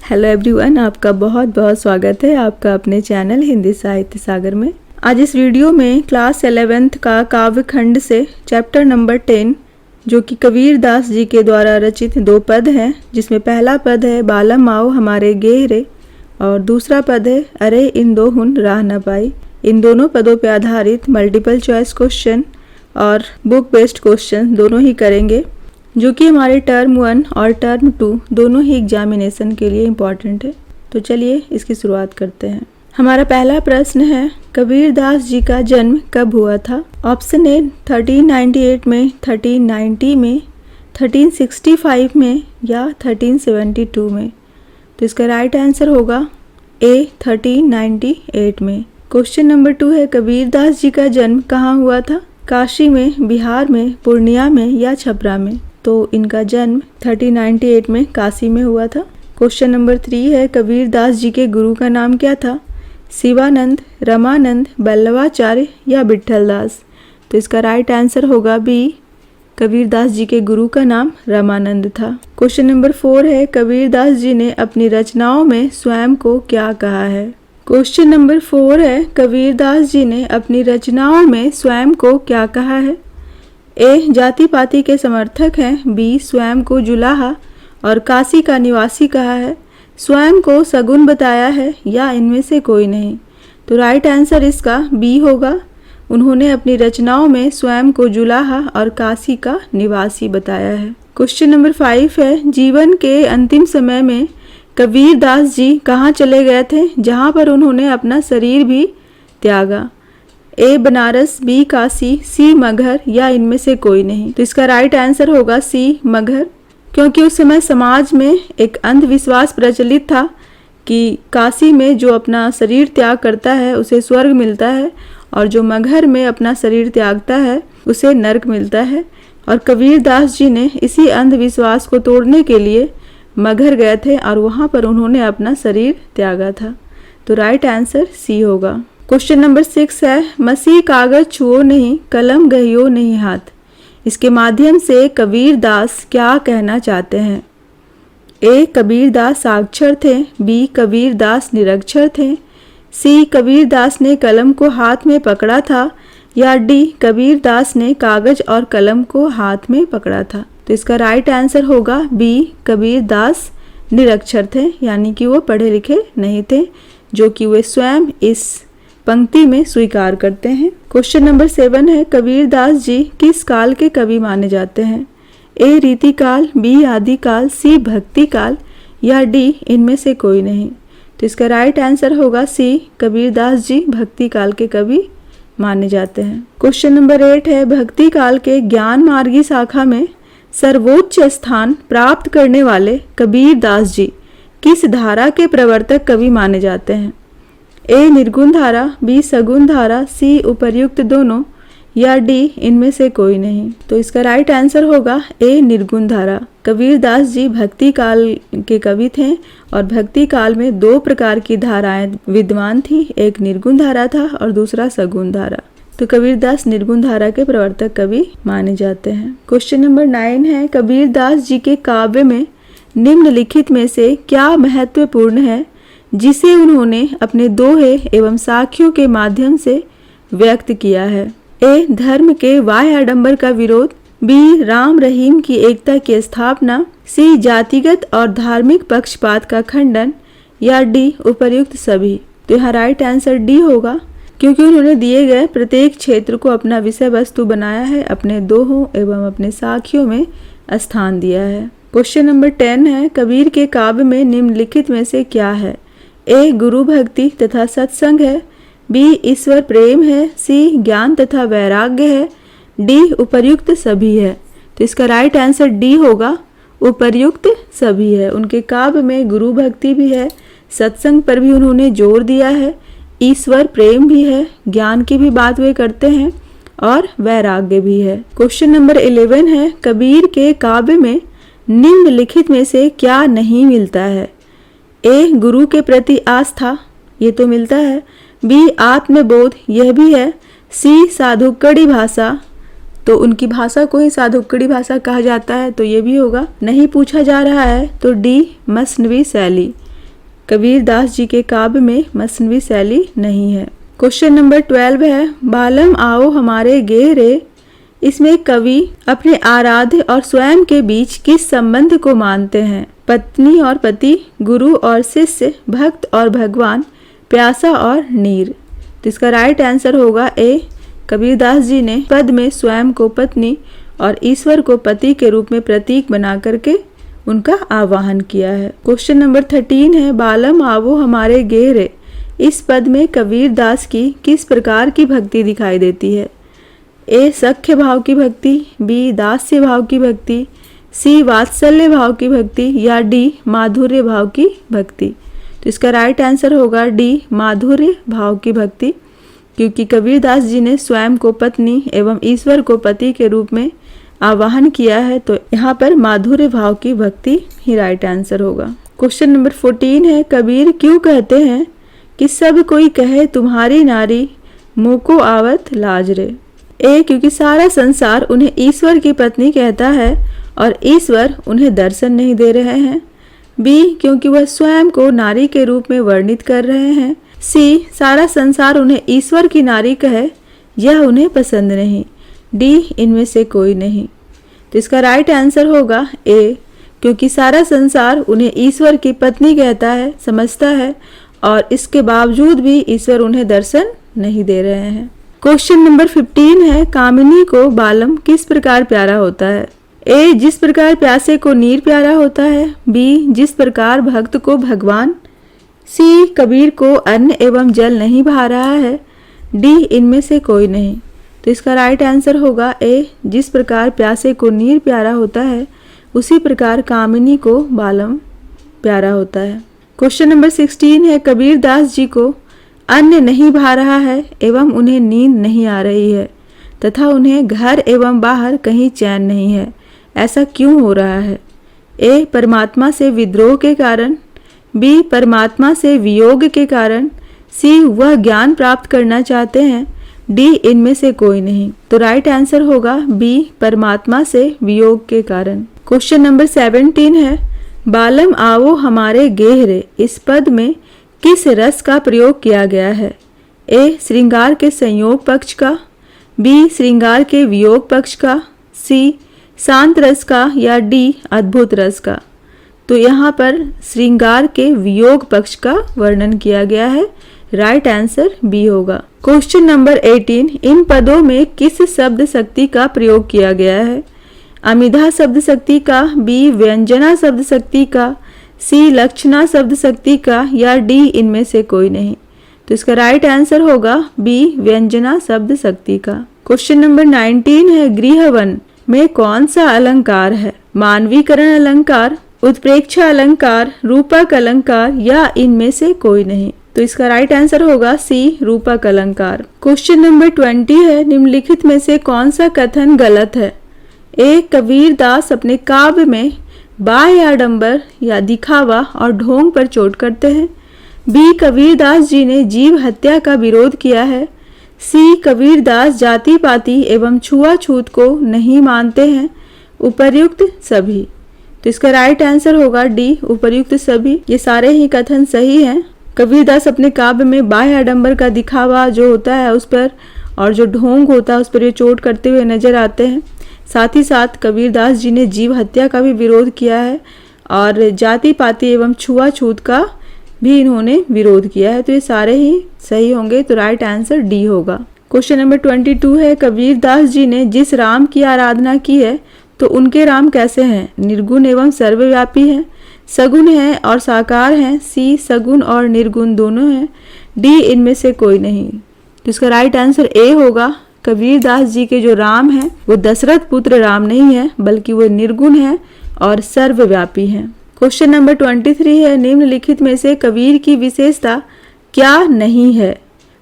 Hello everyone, आपका बहुत बहुत स्वागत है आपका अपने चैनल हिंदी साहित्य सागर में। आज इस वीडियो में क्लास 11th का काव्य खंड से चैप्टर नंबर 10 जो कि कबीर दास जी के द्वारा रचित 2 पद हैं, जिसमें पहला पद है बालम आओ हमारे गेहरे और दूसरा पद है अरे इन दो हुन राह न पाई। इन दोनों पदों पर आधारित मल्टीपल चॉइस क्वेश्चन और बुक बेस्ड क्वेश्चन दोनों ही करेंगे, जो कि हमारे टर्म 1 और टर्म 2 दोनों ही एग्जामिनेशन के लिए इम्पॉर्टेंट है। तो चलिए इसकी शुरुआत करते हैं। हमारा पहला प्रश्न है, कबीर दास जी का जन्म कब हुआ था? ऑप्शन ए 1398 में, 1390 में, 1365 में या 1372 में। तो इसका राइट आंसर होगा ए 1398 में। क्वेश्चन नंबर 2 है, कबीर दास जी का जन्म कहाँ हुआ था? काशी में, बिहार में, पूर्णिया में या छपरा में। तो इनका जन्म 1398 में काशी में हुआ था। क्वेश्चन नंबर 3 है, कबीर दास जी के गुरु का नाम क्या था? शिवानंद, रमानंद, बल्लवाचार्य या विट्ठल दास। तो इसका राइट आंसर होगा बी, कबीर दास जी के गुरु का नाम रमानंद था। क्वेश्चन नंबर 4 है, कबीर दास जी ने अपनी रचनाओं में स्वयं को क्या कहा है? क्वेश्चन नंबर 4 है, कबीर दास जी ने अपनी रचनाओं में स्वयं को क्या कहा है? ए जाति पाति के समर्थक हैं, बी स्वयं को जुलाहा और काशी का निवासी कहा है, स्वयं को सगुन बताया है या इनमें से कोई नहीं। तो राइट आंसर इसका बी होगा। उन्होंने अपनी रचनाओं में स्वयं को जुलाहा और काशी का निवासी बताया है। क्वेश्चन नंबर 5 है, जीवन के अंतिम समय में कबीर दास जी कहाँ चले गए थे, जहाँ पर उन्होंने अपना शरीर भी त्यागा? ए बनारस, बी काशी, सी मगहर या इनमें से कोई नहीं। तो इसका राइट आंसर होगा सी मगहर, क्योंकि उस समय समाज में एक अंधविश्वास प्रचलित था कि काशी में जो अपना शरीर त्याग करता है उसे स्वर्ग मिलता है और जो मगहर में अपना शरीर त्यागता है उसे नरक मिलता है। और कबीर दास जी ने इसी अंधविश्वास को तोड़ने के लिए मगहर गए थे और वहाँ पर उन्होंने अपना शरीर त्यागा था। तो राइट आंसर सी होगा। क्वेश्चन नंबर 6 है, मसीह कागज छुओ नहीं, कलम गहियो नहीं हाथ। इसके माध्यम से कबीर दास क्या कहना चाहते हैं? ए कबीर दास साक्षर थे, बी कबीर दास निरक्षर थे, सी कबीर दास ने कलम को हाथ में पकड़ा था या डी कबीर दास ने कागज और कलम को हाथ में पकड़ा था। तो इसका राइट आंसर होगा बी, कबीर दास निरक्षर थे, यानी कि वो पढ़े लिखे नहीं थे, जो कि वे स्वयं इस पंक्ति में स्वीकार करते हैं। क्वेश्चन नंबर 7 है, कबीर दास जी किस काल के कवि माने जाते हैं? ए रीति काल, बी आदि काल, सी भक्ति काल या डी इनमें से कोई नहीं। तो इसका राइट आंसर होगा सी, कबीर दास जी भक्ति काल के कवि माने जाते हैं। क्वेश्चन नंबर 8 है, भक्ति काल के ज्ञान मार्गी शाखा में सर्वोच्च स्थान प्राप्त करने वाले कबीर दास जी किस धारा के प्रवर्तक कवि माने जाते हैं? ए निर्गुण धारा, बी सगुण धारा, सी उपर्युक्त दोनों या डी इनमें से कोई नहीं। तो इसका राइट आंसर होगा ए निर्गुण धारा। कबीर दास जी भक्ति काल के कवि थे और भक्ति काल में 2 प्रकार की धाराएं विद्यमान थी, एक निर्गुण धारा था और दूसरा सगुण धारा। तो कबीर दास निर्गुण धारा के प्रवर्तक कवि माने जाते हैं। क्वेश्चन नंबर 9 है, कबीर दास जी के काव्य में निम्नलिखित में से क्या महत्वपूर्ण है जिसे उन्होंने अपने दोहे एवं साखियों के माध्यम से व्यक्त किया है? ए धर्म के बाह्य आडंबर का विरोध, बी राम रहीम की एकता की स्थापना, सी जातिगत और धार्मिक पक्षपात का खंडन या डी उपर्युक्त सभी। तो यहाँ राइट आंसर डी होगा, क्योंकि उन्होंने दिए गए प्रत्येक क्षेत्र को अपना विषय वस्तु बनाया है, अपने दोहों एवं अपने साखियों में स्थान दिया है। क्वेश्चन नंबर 10 है, कबीर के काव्य में निम्नलिखित में से क्या है? ए गुरु भक्ति तथा सत्संग है, बी ईश्वर प्रेम है, सी ज्ञान तथा वैराग्य है, डी उपर्युक्त सभी है। तो इसका राइट आंसर डी होगा, उपर्युक्त सभी है। उनके काव्य में गुरु भक्ति भी है, सत्संग पर भी उन्होंने जोर दिया है, ईश्वर प्रेम भी है, ज्ञान की भी बात वे करते हैं और वैराग्य भी है। क्वेश्चन नंबर 11 है, कबीर के काव्य में निम्नलिखित में से क्या नहीं मिलता है? ए गुरु के प्रति आस्था, ये तो मिलता है, बी आत्मबोध, यह भी है, सी साधुकड़ी भाषा, तो उनकी भाषा को ही साधुकड़ी भाषा कहा जाता है, तो ये भी होगा। नहीं पूछा जा रहा है तो डी मसनवी शैली, कबीरदास जी के काव्य में मसनवी शैली नहीं है। क्वेश्चन नंबर 12 है बालम आओ हमारे गेह रे। इसमें कवि अपने आराध्य और स्वयं के बीच किस संबंध को मानते हैं? पत्नी और पति, गुरु और शिष्य, भक्त और भगवान, प्यासा और नीर। तो इसका राइट आंसर होगा ए। कबीरदास जी ने पद में स्वयं को पत्नी और ईश्वर को पति के रूप में प्रतीक बना करके उनका आवाहन किया है। क्वेश्चन नंबर 13 है बालम आवो हमारे गेह रे। इस पद में कबीरदास की किस प्रकार की भक्ति दिखाई देती है? ए सख्य भाव की भक्ति, बी दास्य भाव की भक्ति, सी वात्सल्य भाव की भक्ति या डी माधुर्य भाव की भक्ति। तो इसका राइट आंसर होगा डी माधुर्य भाव की भक्ति, क्योंकि कबीरदास जी ने स्वयं को पत्नी एवं ईश्वर को पति के रूप में आवाहन किया है, तो यहाँ पर माधुर्य भाव की भक्ति ही राइट आंसर होगा। क्वेश्चन नंबर 14 है कबीर क्यों कहते हैं कि सब कोई कहे तुम्हारी नारी, मुँह को आवत लाज रे? ए क्योंकि सारा संसार उन्हें ईश्वर की पत्नी कहता है और ईश्वर उन्हें दर्शन नहीं दे रहे हैं। बी क्योंकि वह स्वयं को नारी के रूप में वर्णित कर रहे हैं। सी सारा संसार उन्हें ईश्वर की नारी कहे, यह उन्हें पसंद नहीं। डी इनमें से कोई नहीं। तो इसका राइट आंसर होगा ए, क्योंकि सारा संसार उन्हें ईश्वर की पत्नी कहता है, समझता है, और इसके बावजूद भी ईश्वर उन्हें दर्शन नहीं दे रहे हैं। क्वेश्चन नंबर 15 है कामिनी को बालम किस प्रकार प्यारा होता है? ए जिस प्रकार प्यासे को नीर प्यारा होता है, बी जिस प्रकार भक्त को भगवान, सी कबीर को अन्न एवं जल नहीं भा रहा है, डी इनमें से कोई नहीं। तो इसका राइट आंसर होगा ए, जिस प्रकार प्यासे को नीर प्यारा होता है उसी प्रकार कामिनी को बालम प्यारा होता है। क्वेश्चन नंबर 16 है कबीरदास जी को अन्न नहीं भा रहा है एवं उन्हें नींद नहीं आ रही है तथा उन्हें घर एवं बाहर कहीं चैन नहीं है, ऐसा क्यों हो रहा है? ए परमात्मा से विद्रोह के कारण, बी परमात्मा से वियोग के कारण, सी वह ज्ञान प्राप्त करना चाहते हैं, डी इनमें से कोई नहीं। तो राइट आंसर होगा बी परमात्मा से वियोग के कारण। क्वेश्चन नंबर 17 है बालम आओ हमारे गेह रे। इस पद में किस रस का प्रयोग किया गया है? ए श्रृंगार के संयोग पक्ष का, बी श्रृंगार के वियोग पक्ष का, सी शांत रस का या डी अद्भुत रस का। तो यहाँ पर श्रृंगार के वियोग पक्ष का वर्णन किया गया है, राइट आंसर बी होगा। क्वेश्चन नंबर 18 इन पदों में किस शब्द शक्ति का प्रयोग किया गया है? अमिधा शब्द शक्ति का, बी व्यंजना शब्द शक्ति का, सी लक्षणा शब्द शक्ति का या डी इनमें से कोई नहीं। तो इसका राइट आंसर होगा बी व्यंजना शब्द शक्ति का। क्वेश्चन नंबर 19 है गृहवन में कौन सा अलंकार है? मानवीकरण अलंकार, उत्प्रेक्षा अलंकार, रूपक अलंकार या इनमें से कोई नहीं। तो इसका राइट आंसर होगा सी रूपक अलंकार। क्वेश्चन नंबर 20 है निम्नलिखित में से कौन सा कथन गलत है? ए कबीरदास अपने काव्य में बाह्य आडंबर या दिखावा और ढोंग पर चोट करते हैं। बी कबीरदास जी ने जीव हत्या का विरोध किया है। सी कबीरदास जाति पाति एवं छुआछूत को नहीं मानते हैं। उपर्युक्त सभी। तो इसका राइट आंसर होगा डी उपर्युक्त सभी। ये सारे ही कथन सही हैं। कबीरदास अपने काव्य में बाह्य आडंबर का दिखावा जो होता है उस पर और जो ढोंग होता है उस पर ये चोट करते हुए नजर आते हैं। साथ ही साथ कबीरदास जी ने जीव हत्या का भी विरोध किया है और जाति पाति एवं छुआछूत का भी इन्होंने विरोध किया है। तो ये सारे ही सही होंगे, तो राइट आंसर डी होगा। क्वेश्चन नंबर 22 है कबीरदास जी ने जिस राम की आराधना की है तो उनके राम कैसे हैं? निर्गुण एवं सर्वव्यापी हैं, सगुण हैं और साकार हैं, सी सगुण और निर्गुण दोनों हैं, डी इनमें से कोई नहीं। तो इसका राइट आंसर ए होगा। कबीरदास जी के जो राम हैं वो दशरथ पुत्र राम नहीं है बल्कि वो निर्गुण है और सर्वव्यापी हैं। क्वेश्चन नंबर 23 है निम्नलिखित में से कबीर की विशेषता क्या नहीं है?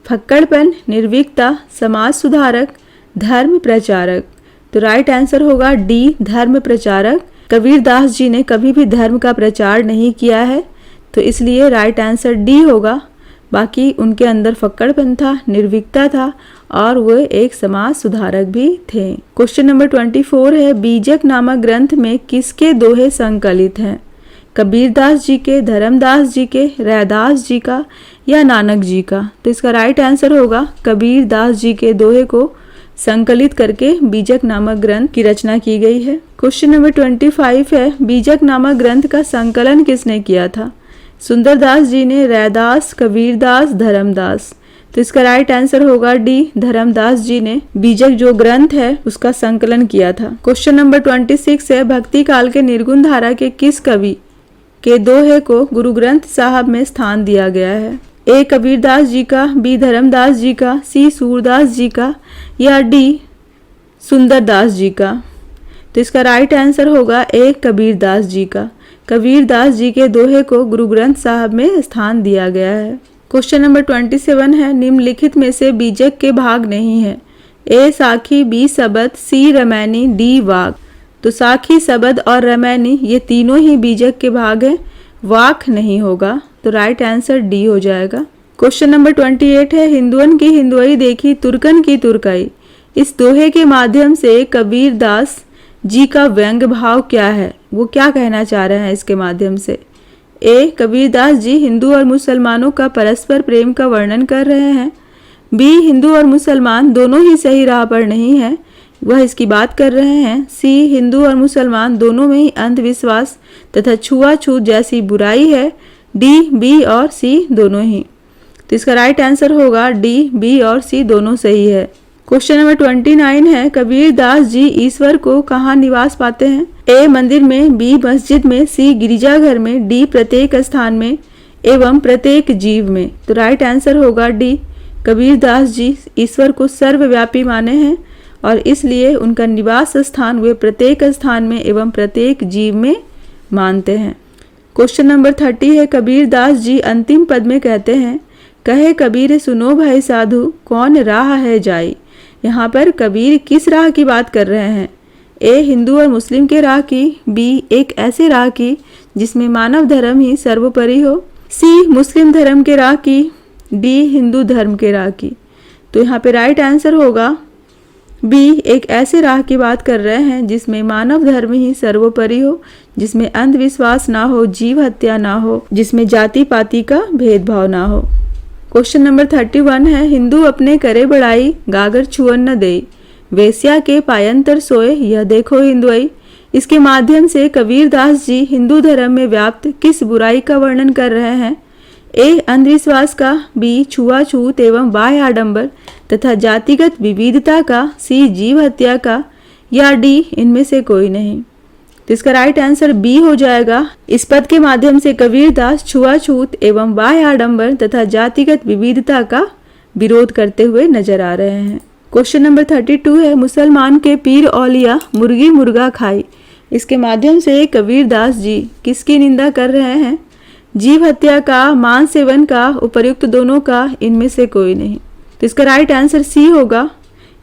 फक्कड़पन, निर्भीकता, समाज सुधारक, धर्म प्रचारक। तो राइट आंसर होगा डी धर्म प्रचारक। कबीरदास जी ने कभी भी धर्म का प्रचार नहीं किया है तो इसलिए राइट आंसर डी होगा। बाकी उनके अंदर फक्कड़पन था, निर्भीकता था और वो एक समाज सुधारक भी थे। क्वेश्चन नंबर 24 है बीजक नामक ग्रंथ में किसके दोहे संकलित हैं? कबीरदास जी के, धर्मदास जी के, रैदास जी का या नानक जी का? तो इसका राइट आंसर होगा कबीरदास जी के दोहे को संकलित करके बीजक नामक ग्रंथ की रचना की गई है। क्वेश्चन नंबर 25 है, बीजक नामक ग्रंथ का संकलन किसने किया था? सुंदरदास जी ने, रैदास, कबीरदास, धर्मदास? तो इसका राइट आंसर होगा डी, धर्मदास जी ने बीजक जो ग्रंथ है उसका संकलन किया था। क्वेश्चन नंबर 26 है, भक्ति काल के निर्गुण धारा के किस कवि के दोहे को गुरु ग्रंथ साहब में स्थान दिया गया है? ए कबीरदास जी का, बी धर्मदास जी का, सी सूरदास जी का या डी सुंदरदास जी का? तो इसका राइट आंसर होगा ए कबीरदास जी का। कबीरदास जी के दोहे को गुरु ग्रंथ साहब में स्थान दिया गया है। क्वेश्चन नंबर 27 है, निम्नलिखित में से बीजक के भाग नहीं है? ए साखी, बी सबद, सी रमैनी, डी वाक? तो साखी, सबद और रमैनी ये तीनों ही बीजक के भाग हैं, वाक नहीं होगा। तो राइट आंसर डी हो जाएगा। क्वेश्चन नंबर 28 है, हिंदुअन की हिंदुआई देखी तुर्कन की तुर्काई, इस दोहे के माध्यम से कबीरदास जी का व्यंग भाव क्या है? वो क्या कहना चाह रहे हैं इसके माध्यम से? ए कबीरदास जी हिंदू और मुसलमानों का परस्पर प्रेम का वर्णन कर रहे हैं, बी हिंदू और मुसलमान दोनों ही सही राह पर नहीं है, वह इसकी बात कर रहे हैं, सी हिंदू और मुसलमान दोनों में ही अंधविश्वास तथा छुआछूत जैसी बुराई है, डी बी और सी दोनों ही? तो इसका राइट आंसर होगा डी, बी और सी दोनों सही है। क्वेश्चन नंबर 29 है, कबीरदास जी ईश्वर को कहाँ निवास पाते हैं? ए मंदिर में, बी मस्जिद में, सी गिरिजाघर में, डी प्रत्येक स्थान में एवं प्रत्येक जीव में? तो राइट आंसर होगा डी, कबीरदास जी ईश्वर को सर्वव्यापी माने हैं और इसलिए उनका निवास स्थान वे प्रत्येक स्थान में एवं प्रत्येक जीव में मानते हैं। क्वेश्चन नंबर 30 है, कबीरदास जी अंतिम पद में कहते हैं, कहे कबीर सुनो भाई साधु, कौन राह है जाई? यहाँ पर कबीर किस राह की बात कर रहे हैं? ए हिंदू और मुस्लिम के राह की, बी एक ऐसे राह की जिसमें मानव धर्म ही सर्वोपरि हो, सी मुस्लिम धर्म के राह की, डी हिंदू धर्म के राह की? तो यहाँ पे राइट आंसर होगा बी, एक ऐसे राह की बात कर रहे हैं जिसमें मानव धर्म ही सर्वोपरि हो, जिसमें अंधविश्वास ना हो, जीव हत्या ना हो, जिसमें जाति पाति का भेदभाव ना हो। क्वेश्चन नंबर 31 है, हिंदू अपने करे बड़ाई, गागर छुअन न दे, वेश्या के पायंतर सोए, यह देखो हिंदुआई। इसके माध्यम से कबीरदास जी हिंदू धर्म में व्याप्त किस बुराई का वर्णन कर रहे हैं? ए अंधविश्वास का, बी छुआछूत एवं बाह्य आडंबर तथा जातिगत विविधता का, सी जीव हत्या का या डी इनमें से कोई नहीं? तो इसका राइट आंसर बी हो जाएगा। इस पद के माध्यम से कबीरदास छुआछूत एवं बाह्य आडंबर तथा जातिगत विविधता का विरोध करते हुए नजर आ रहे हैं। क्वेश्चन नंबर 32 है, मुसलमान के पीर औलिया मुर्गी मुर्गा खाई, इसके माध्यम से कबीरदास जी किसकी निंदा कर रहे हैं? जीव हत्या का, मांस सेवन का, उपर्युक्त दोनों का, इनमें से कोई नहीं? तो इसका राइट आंसर सी होगा।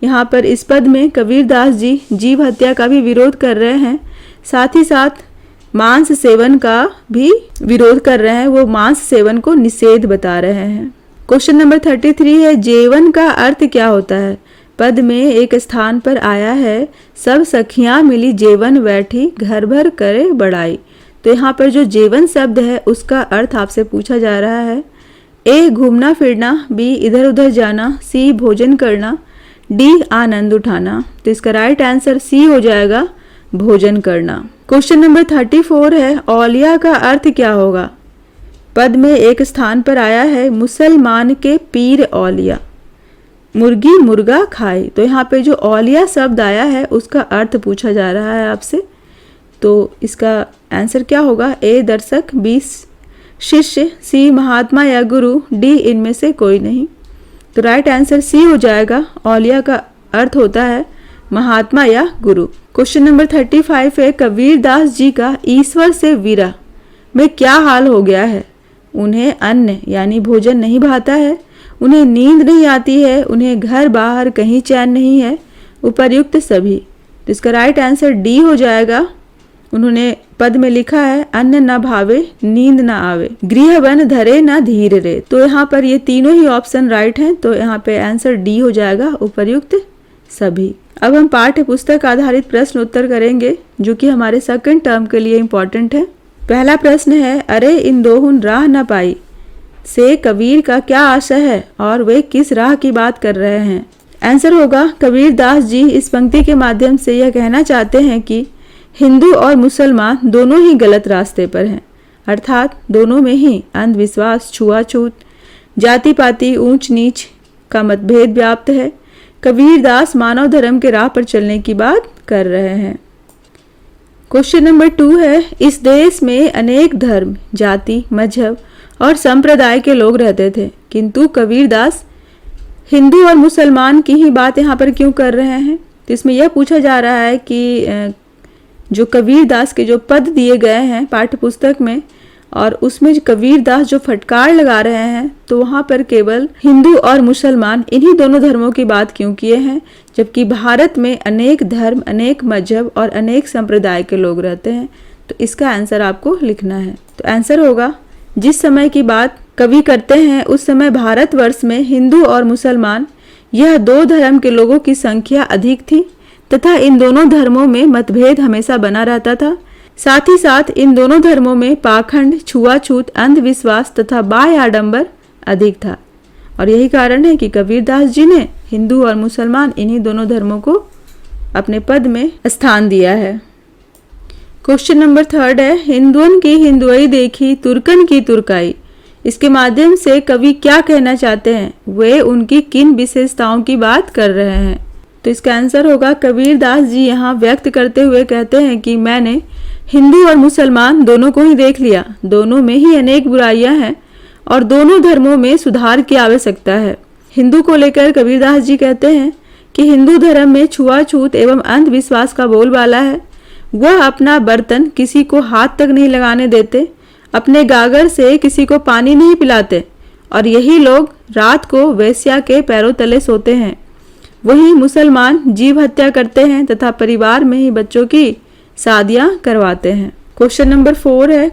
यहाँ पर इस पद में कबीरदास जी जीव हत्या का भी विरोध कर रहे हैं, साथ ही साथ मांस सेवन का भी विरोध कर रहे हैं, वो मांस सेवन को निषेध बता रहे हैं। क्वेश्चन नंबर 33 है, जेवन का अर्थ क्या होता है? पद में एक स्थान पर आया है, सब सखियां मिली जेवन बैठी, घर भर करे बड़ाई। तो यहाँ पर जो जेवन शब्द है उसका अर्थ आपसे पूछा जा रहा है। ए घूमना फिरना, बी इधर उधर जाना, सी भोजन करना, डी आनंद उठाना? तो इसका राइट आंसर सी हो जाएगा, भोजन करना। क्वेश्चन नंबर 34 है, औलिया का अर्थ क्या होगा? पद में एक स्थान पर आया है, मुसलमान के पीर औलिया मुर्गी मुर्गा खाए। तो यहाँ पे जो औलिया शब्द आया है उसका अर्थ पूछा जा रहा है आपसे। तो इसका आंसर क्या होगा? ए दर्शक, बी शिष्य, सी महात्मा या गुरु, डी इनमें से कोई नहीं? तो राइट आंसर सी हो जाएगा। औलिया का अर्थ होता है महात्मा या गुरु। क्वेश्चन नंबर 35 है, कबीरदास जी का ईश्वर से विरह में क्या हाल हो गया है? उन्हें अन्न यानी भोजन नहीं भाता है, उन्हें नींद नहीं आती है, उन्हें घर बाहर कहीं चैन नहीं है, उपर्युक्त सभी। तो इसका राइट आंसर डी हो जाएगा। उन्होंने पद में लिखा है, अन्न न भावे नींद न आवे, गृह वन धरे न धीर रे। तो यहाँ पर ये तीनों ही ऑप्शन राइट हैं, तो यहाँ पे आंसर डी हो जाएगा, उपर्युक्त सभी। अब हम पाठ्य पुस्तक आधारित प्रश्न उत्तर करेंगे जो कि हमारे सेकंड टर्म के लिए इम्पोर्टेंट है। पहला प्रश्न है, अरे इन दोहुन राह न पाई से कबीर का क्या आशय है और वे किस राह की बात कर रहे हैं। आंसर होगा, कबीर दास जी इस पंक्ति के माध्यम से यह कहना चाहते हैं कि हिंदू और मुसलमान दोनों ही गलत रास्ते पर हैं, अर्थात दोनों में ही अंधविश्वास, छुआछूत, जाति पाति, ऊंच नीच का मतभेद व्याप्त है। कबीर दास मानव धर्म के राह पर चलने की बात कर रहे हैं। क्वेश्चन नंबर 2 है, इस देश में अनेक धर्म, जाति, मजहब और संप्रदाय के लोग रहते थे, किंतु कबीर दास हिंदू और मुसलमान की ही बात यहाँ पर क्यों कर रहे हैं। तो इसमें यह पूछा जा रहा है कि जो कबीर दास के जो पद दिए गए हैं पाठ्य पुस्तक में, और उसमें कबीर दास जो फटकार लगा रहे हैं, तो वहाँ पर केवल हिंदू और मुसलमान इन्हीं दोनों धर्मों की बात क्यों किए हैं, जबकि भारत में अनेक धर्म, अनेक मजहब और अनेक संप्रदाय के लोग रहते हैं। तो इसका आंसर आपको लिखना है। तो आंसर होगा, जिस समय की बात कवि करते हैं उस समय भारतवर्ष में हिंदू और मुसलमान यह दो धर्म के लोगों की संख्या अधिक थी तथा इन दोनों धर्मों में मतभेद हमेशा बना रहता था। साथ ही साथ इन दोनों धर्मों में पाखंड, छुआछूत, अंधविश्वास तथा बाह्य आडंबर अधिक था, और यही कारण है कि कबीर दास जी ने हिंदू और मुसलमान इन्हीं दोनों धर्मों को अपने पद में स्थान दिया है। क्वेश्चन नंबर 3 है, हिंदुअन की हिंदुआई देखी, तुर्कन की तुर्काई। इसके माध्यम से कवि क्या कहना चाहते हैं, वे उनकी किन विशेषताओं की बात कर रहे हैं। तो इसका आंसर होगा, कबीर दास जी यहाँ व्यक्त करते हुए कहते हैं कि मैंने हिंदू और मुसलमान दोनों को ही देख लिया, दोनों में ही अनेक बुराइयां हैं और दोनों धर्मों में सुधार की आवश्यकता है। हिंदू को लेकर कबीर दास जी कहते हैं कि हिंदू धर्म में छुआछूत एवं अंधविश्वास का बोलबाला है। वह अपना बर्तन किसी को हाथ तक नहीं लगाने देते, अपने गागर से किसी को पानी नहीं पिलाते, और यही लोग रात को वेश्या के पैरों तले सोते हैं। वहीं मुसलमान जीव हत्या करते हैं तथा परिवार में ही बच्चों की शादियां करवाते हैं। क्वेश्चन नंबर 4 है,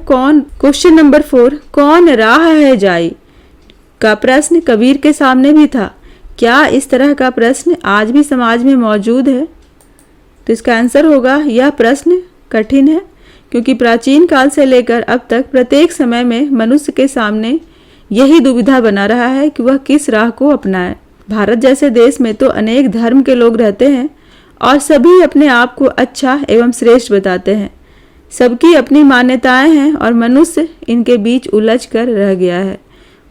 कौन राह है जाई का प्रश्न कबीर के सामने भी था। क्या इस तरह का प्रश्न आज भी समाज में मौजूद है। तो इसका आंसर होगा, यह प्रश्न कठिन है, क्योंकि प्राचीन काल से लेकर अब तक प्रत्येक समय में मनुष्य के सामने यही दुविधा बना रहा है कि वह किस राह को अपनाए। भारत जैसे देश में तो अनेक धर्म के लोग रहते हैं और सभी अपने आप को अच्छा एवं श्रेष्ठ बताते हैं। सबकी अपनी मान्यताएं हैं और मनुष्य इनके बीच उलझ कर रह गया है।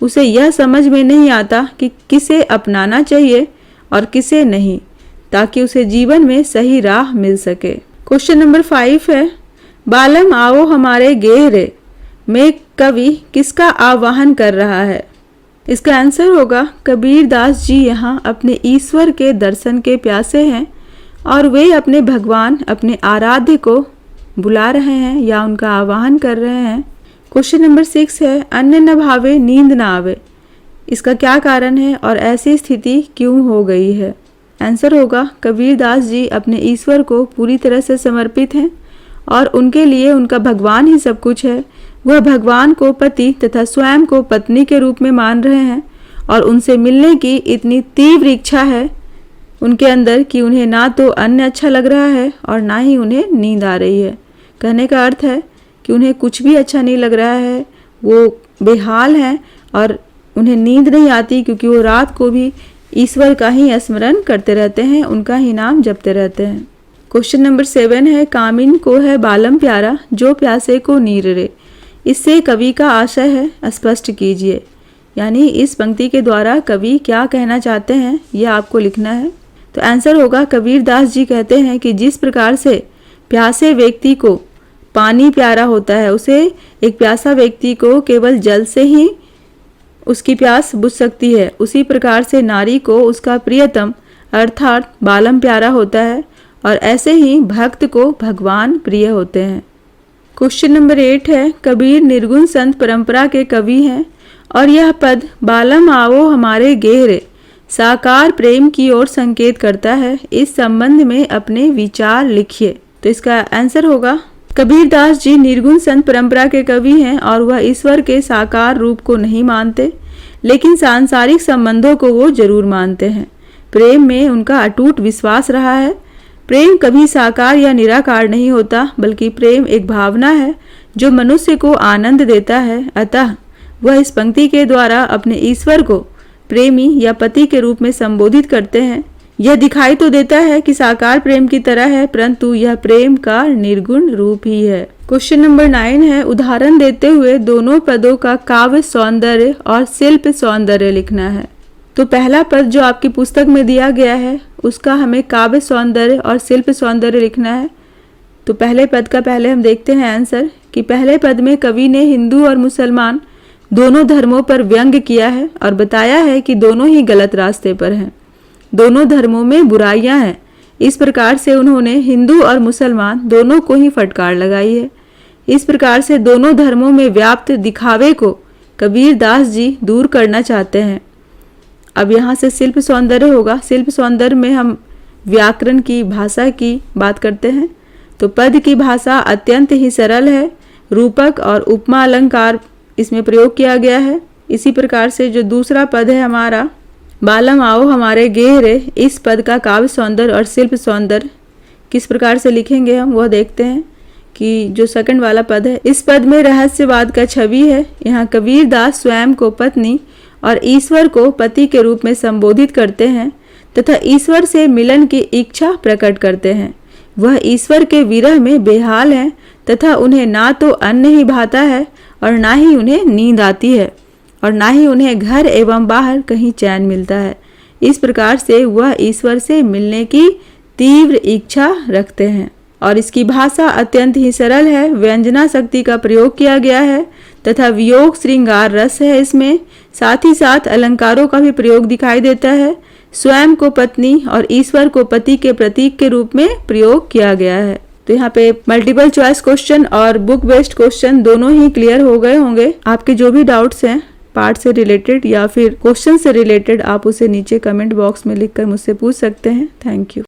उसे यह समझ में नहीं आता कि किसे अपनाना चाहिए और किसे नहीं, ताकि उसे जीवन में सही राह मिल सके। क्वेश्चन नंबर 5 है, बालम आओ हमारे गेहरे में कवि किसका आह्वान कर रहा है। इसका आंसर होगा, कबीर दास जी यहाँ अपने ईश्वर के दर्शन के प्यासे हैं और वे अपने भगवान, अपने आराध्य को बुला रहे हैं या उनका आह्वान कर रहे हैं। क्वेश्चन नंबर 6 है, अन्न न भावे नींद न आवे। इसका क्या कारण है और ऐसी स्थिति क्यों हो गई है। आंसर होगा, कबीर दास जी अपने ईश्वर को पूरी तरह से समर्पित हैं और उनके लिए उनका भगवान ही सब कुछ है। वह भगवान को पति तथा स्वयं को पत्नी के रूप में मान रहे हैं और उनसे मिलने की इतनी तीव्र इच्छा है उनके अंदर कि उन्हें ना तो अन्न अच्छा लग रहा है और ना ही उन्हें नींद आ रही है। कहने का अर्थ है कि उन्हें कुछ भी अच्छा नहीं लग रहा है, वो बेहाल हैं और उन्हें नींद नहीं आती, क्योंकि वो रात को भी ईश्वर का ही स्मरण करते रहते हैं, उनका ही नाम जपते रहते हैं। क्वेश्चन नंबर 7 है, कामिन को है बालम प्यारा जो प्यासे को नीर रे। इससे कवि का आशय है स्पष्ट कीजिए। यानी इस पंक्ति के द्वारा कवि क्या कहना चाहते हैं यह आपको लिखना है। तो आंसर होगा, कबीर दास जी कहते हैं कि जिस प्रकार से प्यासे व्यक्ति को पानी प्यारा होता है, उसे एक प्यासा व्यक्ति को केवल जल से ही उसकी प्यास बुझ सकती है, उसी प्रकार से नारी को उसका प्रियतम अर्थात बालम प्यारा होता है और ऐसे ही भक्त को भगवान प्रिय होते हैं। क्वेश्चन नंबर 8 है, कबीर निर्गुण संत परंपरा के कवि हैं और यह पद बालम आओ हमारे गेहरे साकार प्रेम की ओर संकेत करता है। इस संबंध में अपने विचार लिखिए। तो इसका आंसर होगा, कबीर दास जी निर्गुण संत परंपरा के कवि हैं और वह ईश्वर के साकार रूप को नहीं मानते, लेकिन सांसारिक संबंधों को वो जरूर मानते हैं। प्रेम में उनका अटूट विश्वास रहा है। प्रेम कभी साकार या निराकार नहीं होता, बल्कि प्रेम एक भावना है जो मनुष्य को आनंद देता है, अतः वह इस पंक्ति के द्वारा अपने ईश्वर को प्रेमी या पति के रूप में संबोधित करते हैं। यह दिखाई तो देता है कि साकार प्रेम की तरह है, परंतु यह प्रेम का निर्गुण रूप ही है। क्वेश्चन नंबर 9 है, उदाहरण देते हुए दोनों पदों का काव्य सौंदर्य और शिल्प सौंदर्य लिखना है। तो पहला पद जो आपकी पुस्तक में दिया गया है उसका हमें काव्य सौंदर्य और शिल्प सौंदर्य लिखना है। तो पहले पद का पहले हम देखते हैं आंसर कि पहले पद में कवि ने हिंदू और मुसलमान दोनों धर्मों पर व्यंग्य किया है और बताया है कि दोनों ही गलत रास्ते पर हैं, दोनों धर्मों में बुराइयां हैं। इस प्रकार से उन्होंने हिंदू और मुसलमान दोनों को ही फटकार लगाई है। इस प्रकार से दोनों धर्मों में व्याप्त दिखावे को कबीर दास जी दूर करना चाहते हैं। अब यहाँ से शिल्प सौंदर्य होगा। शिल्प सौंदर्य में हम व्याकरण की, भाषा की बात करते हैं। तो पद की भाषा अत्यंत ही सरल है, रूपक और उपमा अलंकार इसमें प्रयोग किया गया है। इसी प्रकार से जो दूसरा पद है हमारा, बालम आओ हमारे गेहरे, इस पद का काव्य सौंदर्य और शिल्प सौंदर्य किस प्रकार से लिखेंगे हम वह देखते हैं कि जो सेकंड वाला पद है, इस पद में रहस्यवाद का छवि है। यहाँ कबीर दास स्वयं को पत्नी और ईश्वर को पति के रूप में संबोधित करते हैं तथा ईश्वर से मिलन की इच्छा प्रकट करते हैं। वह ईश्वर के विरह में बेहाल हैं तथा उन्हें ना तो अन्न ही भाता है और ना ही उन्हें नींद आती है और ना ही उन्हें घर एवं बाहर कहीं चैन मिलता है। इस प्रकार से वह ईश्वर से मिलने की तीव्र इच्छा रखते हैं और इसकी भाषा अत्यंत ही सरल है। व्यंजना शक्ति का प्रयोग किया गया है तथा वियोग श्रृंगार रस है इसमें। साथ ही साथ अलंकारों का भी प्रयोग दिखाई देता है। स्वयं को पत्नी और ईश्वर को पति के प्रतीक के रूप में प्रयोग किया गया है। तो यहाँ पे मल्टीपल चॉइस क्वेश्चन और बुक बेस्ड क्वेश्चन दोनों ही क्लियर हो गए होंगे। आपके जो भी डाउट्स हैं पार्ट से रिलेटेड या फिर क्वेश्चन से रिलेटेड, आप उसे नीचे कमेंट बॉक्स में लिखकर मुझसे पूछ सकते हैं। Thank you.